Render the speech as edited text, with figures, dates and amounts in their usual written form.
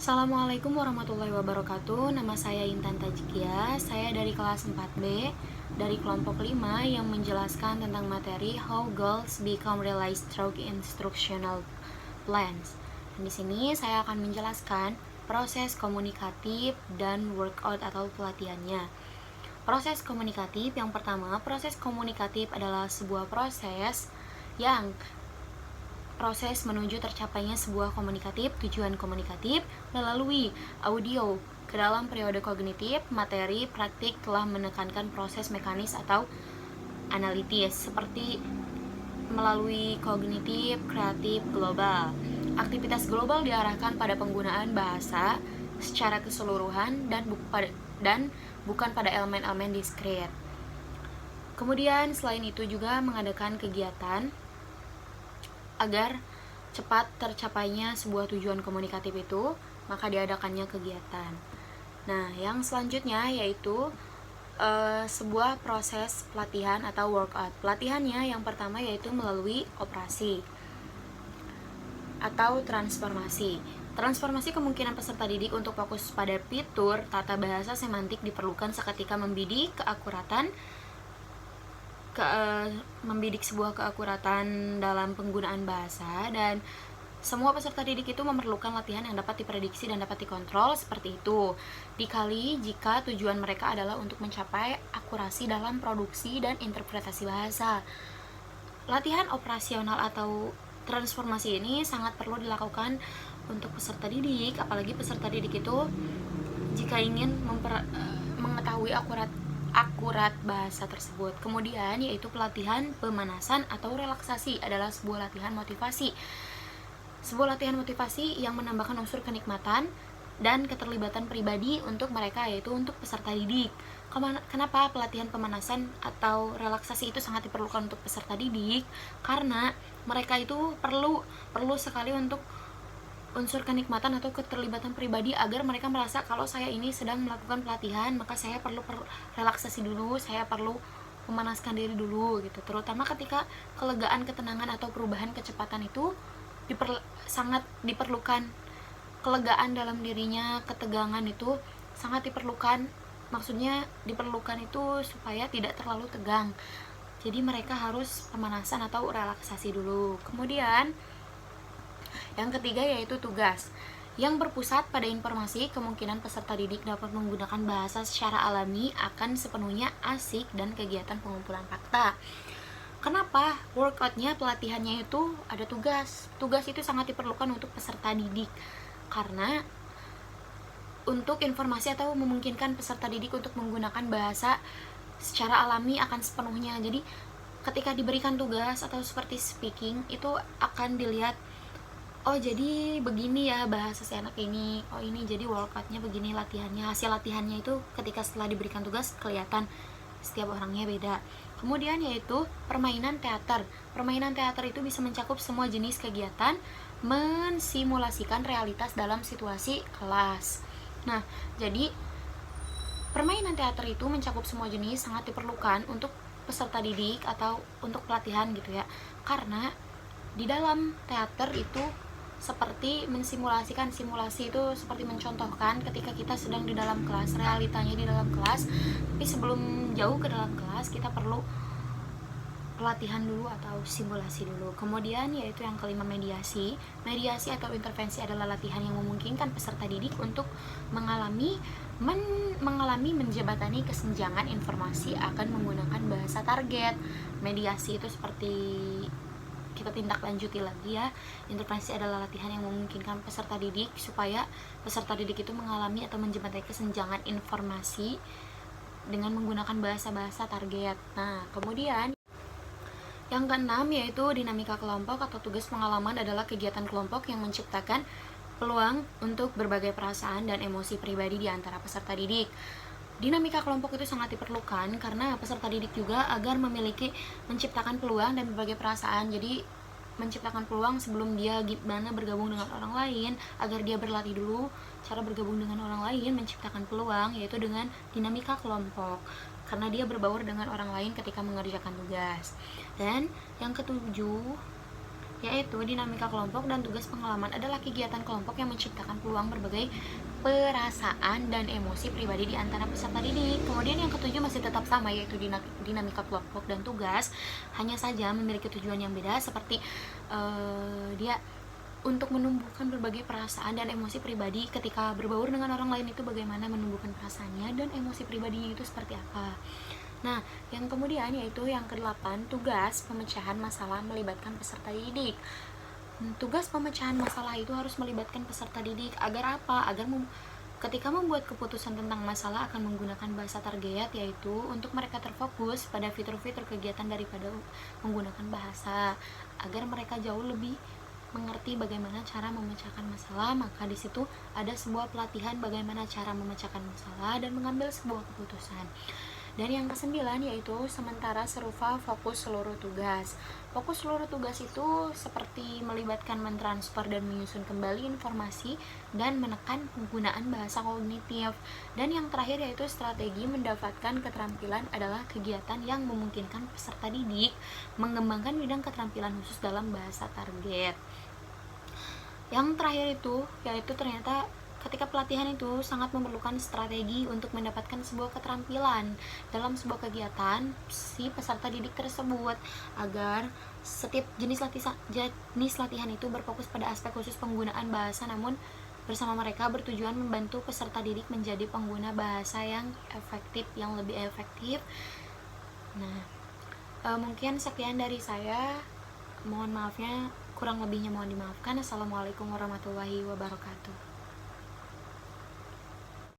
Assalamualaikum warahmatullahi wabarakatuh. Nama saya Intan Tajikia. Saya dari kelas 4B dari kelompok 5 yang menjelaskan tentang materi How Goals Become Realized Through Instructional Plans. Dan di sini saya akan menjelaskan proses komunikatif dan workout atau pelatihannya. Proses komunikatif yang pertama, proses komunikatif adalah sebuah proses menuju tercapainya sebuah tujuan komunikatif melalui audio. Ke dalam periode kognitif, materi praktik telah menekankan proses mekanis atau analitis seperti melalui kognitif, kreatif, global. Aktivitas global diarahkan pada penggunaan bahasa secara keseluruhan dan bukan pada elemen-elemen diskret. Kemudian selain itu juga mengadakan kegiatan agar cepat tercapainya sebuah tujuan komunikatif itu, maka diadakannya kegiatan. Nah, yang selanjutnya yaitu sebuah proses pelatihan atau workout. Pelatihannya yang pertama yaitu melalui operasi atau transformasi. Transformasi kemungkinan peserta didik untuk fokus pada fitur tata bahasa semantik diperlukan seketika membidik sebuah keakuratan dalam penggunaan bahasa, dan semua peserta didik itu memerlukan latihan yang dapat diprediksi dan dapat dikontrol seperti itu. Dikali jika tujuan mereka adalah untuk mencapai akurasi dalam produksi dan interpretasi bahasa. Latihan operasional atau transformasi ini sangat perlu dilakukan untuk peserta didik, apalagi peserta didik itu jika ingin mengetahui akurat bahasa tersebut. Kemudian yaitu pelatihan pemanasan atau relaksasi adalah sebuah latihan motivasi. Sebuah latihan motivasi yang menambahkan unsur kenikmatan dan keterlibatan pribadi untuk mereka, yaitu untuk peserta didik. Kenapa pelatihan pemanasan atau relaksasi itu sangat diperlukan untuk peserta didik? Karena mereka itu perlu sekali untuk unsur kenikmatan atau keterlibatan pribadi agar mereka merasa kalau saya ini sedang melakukan pelatihan, maka saya perlu relaksasi dulu, saya perlu memanaskan diri dulu gitu. Terutama ketika kelegaan, ketenangan atau perubahan kecepatan itu sangat diperlukan. Kelegaan dalam dirinya, ketegangan itu sangat diperlukan. Maksudnya diperlukan itu supaya tidak terlalu tegang. Jadi mereka harus pemanasan atau relaksasi dulu. Kemudian yang ketiga yaitu tugas, yang berpusat pada informasi. Kemungkinan peserta didik dapat menggunakan bahasa secara alami akan sepenuhnya asik dan kegiatan pengumpulan fakta. Kenapa? Workoutnya, pelatihannya itu ada tugas. Tugas itu sangat diperlukan untuk peserta didik karena untuk informasi atau memungkinkan peserta didik untuk menggunakan bahasa secara alami akan sepenuhnya. Jadi ketika diberikan tugas atau seperti speaking itu akan dilihat, oh jadi begini ya bahasa seenak ini, oh ini jadi workoutnya begini latihannya. Hasil latihannya itu ketika setelah diberikan tugas kelihatan, setiap orangnya beda. Kemudian yaitu permainan teater. Permainan teater itu bisa mencakup semua jenis kegiatan mensimulasikan realitas dalam situasi kelas. Nah, jadi permainan teater itu mencakup semua jenis, sangat diperlukan untuk peserta didik atau untuk pelatihan gitu ya. Karena di dalam teater itu seperti mensimulasikan, simulasi itu seperti mencontohkan ketika kita sedang di dalam kelas, realitanya di dalam kelas, tapi sebelum jauh ke dalam kelas kita perlu pelatihan dulu atau simulasi dulu. Kemudian yaitu yang kelima, mediasi. Mediasi atau intervensi adalah latihan yang memungkinkan peserta didik untuk mengalami menjebatani kesenjangan informasi akan menggunakan bahasa target. Mediasi itu seperti kita tindak lanjuti lagi ya. Intervensi adalah latihan yang memungkinkan peserta didik supaya peserta didik itu mengalami atau menjembatani kesenjangan informasi dengan menggunakan bahasa-bahasa target. Nah, kemudian yang keenam yaitu dinamika kelompok atau tugas pengalaman adalah kegiatan kelompok yang menciptakan peluang untuk berbagai perasaan dan emosi pribadi di antara peserta didik. Dinamika kelompok itu sangat diperlukan karena peserta didik juga agar menciptakan peluang dan berbagai perasaan. Jadi menciptakan peluang sebelum dia gimana bergabung dengan orang lain, agar dia berlatih dulu cara bergabung dengan orang lain, menciptakan peluang yaitu dengan dinamika kelompok karena dia berbaur dengan orang lain ketika mengerjakan tugas. Dan yang ketujuh yaitu dinamika kelompok dan tugas pengalaman adalah kegiatan kelompok yang menciptakan peluang berbagai perasaan dan emosi pribadi di antara peserta didik. Kemudian yang ketujuh masih tetap sama, yaitu dinamika kelompok dan tugas, hanya saja memiliki tujuan yang beda, seperti dia untuk menumbuhkan berbagai perasaan dan emosi pribadi ketika berbaur dengan orang lain, itu bagaimana menumbuhkan perasaannya dan emosi pribadinya itu seperti apa. Nah, yang kemudian yaitu yang ke-8, tugas pemecahan masalah melibatkan peserta didik. Tugas pemecahan masalah itu harus melibatkan peserta didik agar apa? Agar ketika membuat keputusan tentang masalah akan menggunakan bahasa target, yaitu untuk mereka terfokus pada fitur-fitur kegiatan daripada menggunakan bahasa, agar mereka jauh lebih mengerti bagaimana cara memecahkan masalah. Maka di situ ada sebuah pelatihan bagaimana cara memecahkan masalah dan mengambil sebuah keputusan. Dan yang ke-9 yaitu sementara serupa fokus seluruh tugas. Fokus seluruh tugas itu seperti melibatkan mentransfer dan menyusun kembali informasi dan menekan penggunaan bahasa kognitif. Dan yang terakhir yaitu strategi mendapatkan keterampilan adalah kegiatan yang memungkinkan peserta didik mengembangkan bidang keterampilan khusus dalam bahasa target. Yang terakhir itu yaitu ternyata ketika pelatihan itu sangat memerlukan strategi untuk mendapatkan sebuah keterampilan dalam sebuah kegiatan si peserta didik tersebut, agar setiap jenis latihan itu berfokus pada aspek khusus penggunaan bahasa, namun bersama mereka bertujuan membantu peserta didik menjadi pengguna bahasa yang efektif, yang lebih efektif. Nah, mungkin sekian dari saya. Mohon maafnya, kurang lebihnya mohon dimaafkan. Assalamualaikum warahmatullahi wabarakatuh.